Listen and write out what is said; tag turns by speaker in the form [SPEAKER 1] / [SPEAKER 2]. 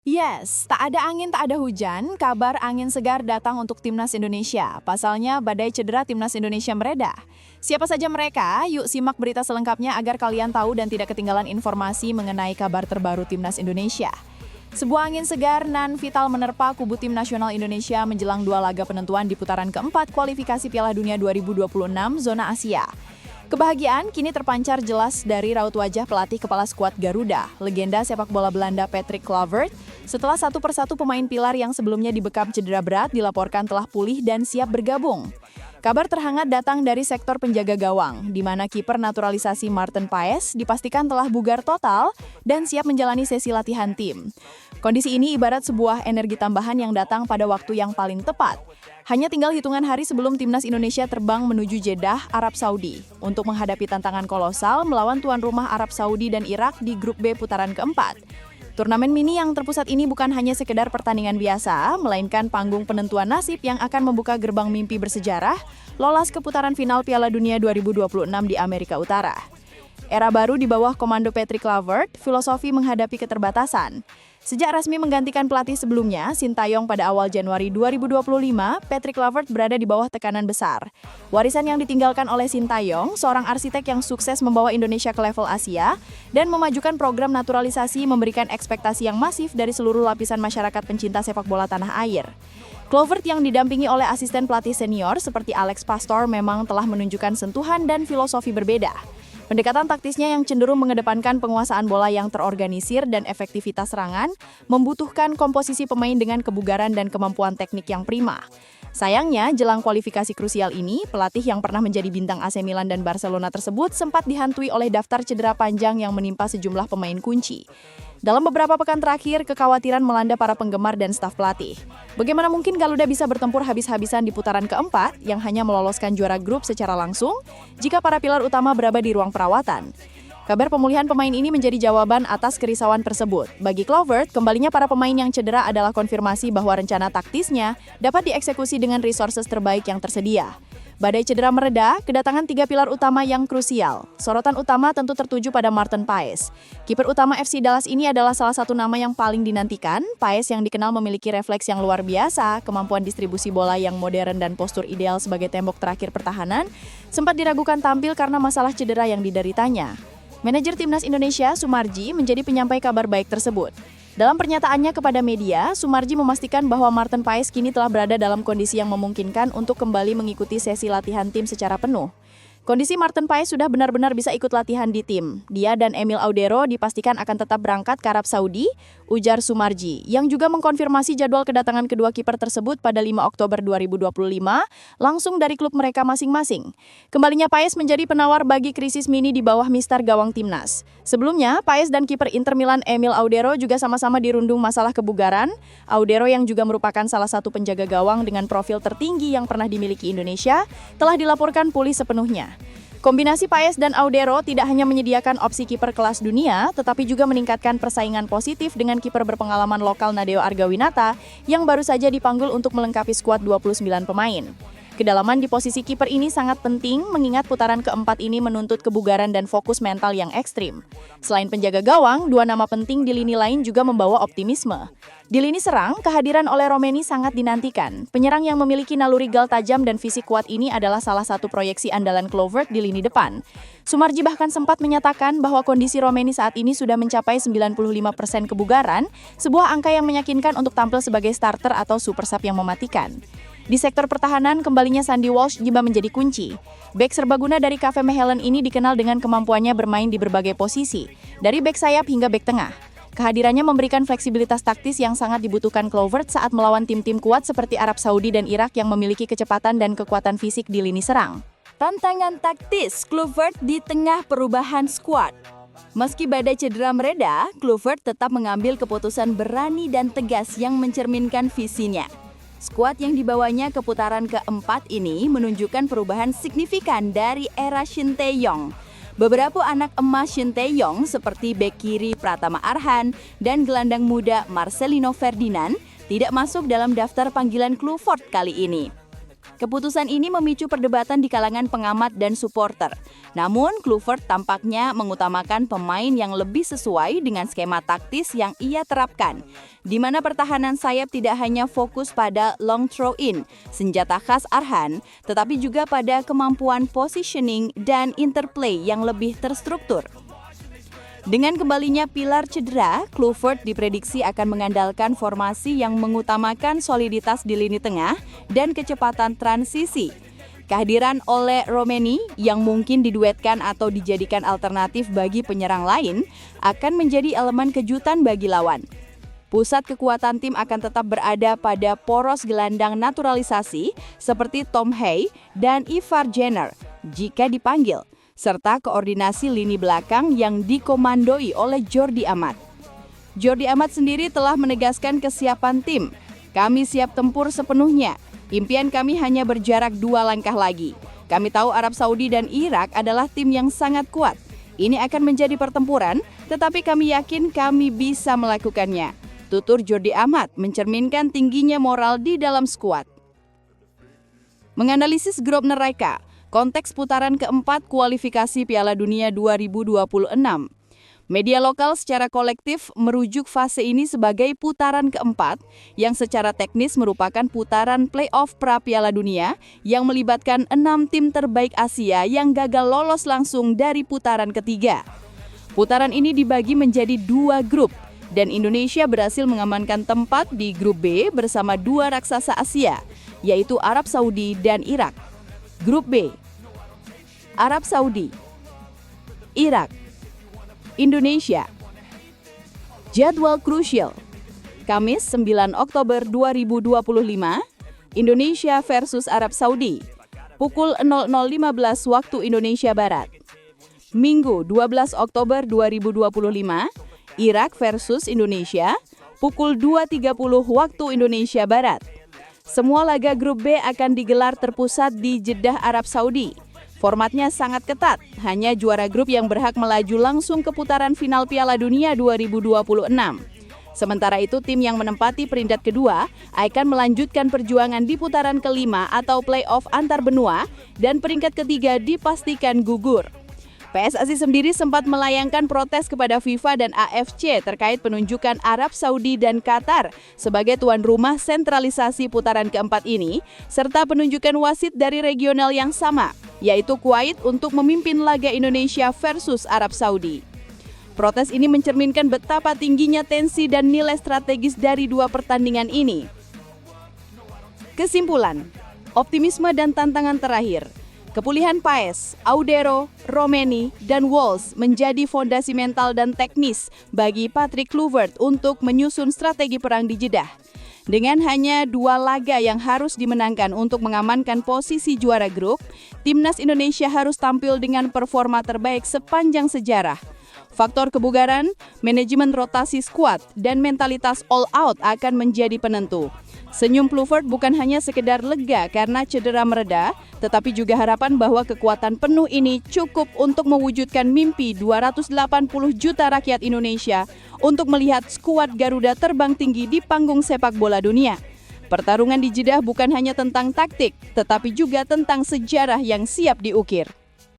[SPEAKER 1] Yes, tak ada angin, tak ada hujan, kabar angin segar datang untuk Timnas Indonesia. Pasalnya, badai cedera Timnas Indonesia mereda. Siapa saja mereka? Yuk simak berita selengkapnya agar kalian tahu dan tidak ketinggalan informasi mengenai kabar terbaru Timnas Indonesia. Sebuah angin segar nan vital menerpa kubu tim nasional Indonesia menjelang dua laga penentuan di putaran keempat kualifikasi Piala Dunia 2026 zona Asia. Kebahagiaan kini terpancar jelas dari raut wajah pelatih kepala skuad Garuda, legenda sepak bola Belanda Patrick Kluivert, setelah satu persatu pemain pilar yang sebelumnya dibekam cedera berat dilaporkan telah pulih dan siap bergabung. Kabar terhangat datang dari sektor penjaga gawang, di mana kiper naturalisasi Maarten Paes dipastikan telah bugar total dan siap menjalani sesi latihan tim. Kondisi ini ibarat sebuah energi tambahan yang datang pada waktu yang paling tepat. Hanya tinggal hitungan hari sebelum Timnas Indonesia terbang menuju Jeddah, Arab Saudi, untuk menghadapi tantangan kolosal melawan tuan rumah Arab Saudi dan Irak di grup B putaran keempat. Turnamen mini yang terpusat ini bukan hanya sekedar pertandingan biasa, melainkan panggung penentuan nasib yang akan membuka gerbang mimpi bersejarah, lolos ke putaran final Piala Dunia 2026 di Amerika Utara. Era baru di bawah komando Patrick Kluivert, filosofi menghadapi keterbatasan. Sejak resmi menggantikan pelatih sebelumnya, Sintayong pada awal Januari 2025, Patrick Kluivert berada di bawah tekanan besar. Warisan yang ditinggalkan oleh Sintayong, seorang arsitek yang sukses membawa Indonesia ke level Asia, dan memajukan program naturalisasi memberikan ekspektasi yang masif dari seluruh lapisan masyarakat pencinta sepak bola tanah air. Kluivert yang didampingi oleh asisten pelatih senior seperti Alex Pastor memang telah menunjukkan sentuhan dan filosofi berbeda. Pendekatan taktisnya yang cenderung mengedepankan penguasaan bola yang terorganisir dan efektivitas serangan membutuhkan komposisi pemain dengan kebugaran dan kemampuan teknik yang prima. Sayangnya, jelang kualifikasi krusial ini, pelatih yang pernah menjadi bintang AC Milan dan Barcelona tersebut sempat dihantui oleh daftar cedera panjang yang menimpa sejumlah pemain kunci. Dalam beberapa pekan terakhir, kekhawatiran melanda para penggemar dan staf pelatih. Bagaimana mungkin Garuda bisa bertempur habis-habisan di putaran keempat yang hanya meloloskan juara grup secara langsung jika para pilar utama berada di ruang perawatan? Kabar pemulihan pemain ini menjadi jawaban atas kerisauan tersebut. Bagi Kluivert, kembalinya para pemain yang cedera adalah konfirmasi bahwa rencana taktisnya dapat dieksekusi dengan resources terbaik yang tersedia. Badai cedera mereda, kedatangan tiga pilar utama yang krusial. Sorotan utama tentu tertuju pada Maarten Paes. Kiper utama FC Dallas ini adalah salah satu nama yang paling dinantikan. Paes yang dikenal memiliki refleks yang luar biasa, kemampuan distribusi bola yang modern dan postur ideal sebagai tembok terakhir pertahanan, sempat diragukan tampil karena masalah cedera yang dideritanya. Manajer Timnas Indonesia, Sumarji, menjadi penyampai kabar baik tersebut. Dalam pernyataannya kepada media, Sumarji memastikan bahwa Maarten Paes kini telah berada dalam kondisi yang memungkinkan untuk kembali mengikuti sesi latihan tim secara penuh. Kondisi Maarten Paes sudah benar-benar bisa ikut latihan di tim. Dia dan Emil Audero dipastikan akan tetap berangkat ke Arab Saudi, ujar Sumarji, yang juga mengkonfirmasi jadwal kedatangan kedua kiper tersebut pada 5 Oktober 2025, langsung dari klub mereka masing-masing. Kembalinya Paes menjadi penawar bagi krisis mini di bawah mistar gawang timnas. Sebelumnya, Paes dan kiper Inter Milan Emil Audero juga sama-sama dirundung masalah kebugaran. Audero yang juga merupakan salah satu penjaga gawang dengan profil tertinggi yang pernah dimiliki Indonesia, telah dilaporkan pulih sepenuhnya. Kombinasi Paes dan Audero tidak hanya menyediakan opsi kiper kelas dunia, tetapi juga meningkatkan persaingan positif dengan kiper berpengalaman lokal Nadeo Argawinata yang baru saja dipanggil untuk melengkapi skuad 29 pemain. Kedalaman di posisi kiper ini sangat penting mengingat putaran keempat ini menuntut kebugaran dan fokus mental yang ekstrim. Selain penjaga gawang, dua nama penting di lini lain juga membawa optimisme. Di lini serang, kehadiran oleh Romeni sangat dinantikan. Penyerang yang memiliki naluri gal tajam dan fisik kuat ini adalah salah satu proyeksi andalan Kluivert di lini depan. Sumarji bahkan sempat menyatakan bahwa kondisi Romeni saat ini sudah mencapai 95% kebugaran, sebuah angka yang meyakinkan untuk tampil sebagai starter atau super sub yang mematikan. Di sektor pertahanan, kembalinya Sandy Walsh juga menjadi kunci. Bek serbaguna dari KV Mechelen ini dikenal dengan kemampuannya bermain di berbagai posisi, dari bek sayap hingga bek tengah. Kehadirannya memberikan fleksibilitas taktis yang sangat dibutuhkan Kluivert saat melawan tim-tim kuat seperti Arab Saudi dan Irak yang memiliki kecepatan dan kekuatan fisik di lini serang. Tantangan taktis Kluivert di tengah perubahan skuad. Meski badai cedera mereda, Kluivert tetap mengambil keputusan berani dan tegas yang mencerminkan visinya. Skuad yang dibawanya ke putaran keempat ini menunjukkan perubahan signifikan dari era Shin Tae-yong. Beberapa anak emas Shin Tae-yong seperti bek kiri Pratama Arhan dan gelandang muda Marcelino Ferdinand tidak masuk dalam daftar panggilan Kluivert kali ini.
[SPEAKER 2] Keputusan ini memicu perdebatan di kalangan pengamat dan supporter. Namun, Kluivert tampaknya mengutamakan pemain yang lebih sesuai dengan skema taktis yang ia terapkan, di mana pertahanan sayap tidak hanya fokus pada long throw-in, senjata khas Arhan, tetapi juga pada kemampuan positioning dan interplay yang lebih terstruktur. Dengan kembalinya Pilar cedera, Kluivert diprediksi akan mengandalkan formasi yang mengutamakan soliditas di lini tengah dan kecepatan transisi. Kehadiran Ole Romeni yang mungkin diduetkan atau dijadikan alternatif bagi penyerang lain akan menjadi elemen kejutan bagi lawan. Pusat kekuatan tim akan tetap berada pada poros gelandang naturalisasi seperti Tom Hay dan Ivar Jenner jika dipanggil, serta koordinasi lini belakang yang dikomandoi oleh Jordi Amat. Jordi Amat sendiri telah menegaskan kesiapan tim. Kami siap tempur sepenuhnya. Impian kami hanya berjarak 2 langkah lagi. Kami tahu Arab Saudi dan Irak adalah tim yang sangat kuat. Ini akan menjadi pertempuran, tetapi kami yakin kami bisa melakukannya. Tutur Jordi Amat mencerminkan tingginya moral di dalam skuad. Menganalisis grup neraka, konteks putaran keempat kualifikasi Piala Dunia 2026. Media lokal secara kolektif merujuk fase ini sebagai putaran keempat yang secara teknis merupakan putaran play-off pra Piala Dunia yang melibatkan 6 tim terbaik Asia yang gagal lolos langsung dari putaran ketiga. Putaran ini dibagi menjadi 2 grup dan Indonesia berhasil mengamankan tempat di grup B bersama 2 raksasa Asia, yaitu Arab Saudi dan Irak. Grup B: Arab Saudi, Irak, Indonesia. Jadwal krusial. Kamis 9 Oktober 2025, Indonesia versus Arab Saudi, pukul 00.15 waktu Indonesia Barat. Minggu 12 Oktober 2025, Irak versus Indonesia, pukul 2.30 waktu Indonesia Barat. Semua laga grup B akan digelar terpusat di Jeddah, Arab Saudi. Formatnya sangat ketat, hanya juara grup yang berhak melaju langsung ke putaran final Piala Dunia 2026. Sementara itu, tim yang menempati peringkat kedua akan melanjutkan perjuangan di putaran kelima atau play-off antar benua dan peringkat ketiga dipastikan gugur. PSSI sendiri sempat melayangkan protes kepada FIFA dan AFC terkait penunjukan Arab Saudi dan Qatar sebagai tuan rumah sentralisasi putaran keempat ini, serta penunjukan wasit dari regional yang sama, yaitu Kuwait untuk memimpin laga Indonesia versus Arab Saudi. Protes ini mencerminkan betapa tingginya tensi dan nilai strategis dari 2 pertandingan ini. Kesimpulan, optimisme dan tantangan terakhir. Kepulihan Paes, Audero, Romeni, dan Wolves menjadi fondasi mental dan teknis bagi Patrick Kluivert untuk menyusun strategi perang di Jeddah. Dengan hanya 2 laga yang harus dimenangkan untuk mengamankan posisi juara grup, timnas Indonesia harus tampil dengan performa terbaik sepanjang sejarah. Faktor kebugaran, manajemen rotasi skuad, dan mentalitas all out akan menjadi penentu. Senyum Kluivert bukan hanya sekedar lega karena cedera mereda, tetapi juga harapan bahwa kekuatan penuh ini cukup untuk mewujudkan mimpi 280 juta rakyat Indonesia untuk melihat skuad Garuda terbang tinggi di panggung sepak bola dunia. Pertarungan di Jeddah bukan hanya tentang taktik, tetapi juga tentang sejarah yang siap diukir.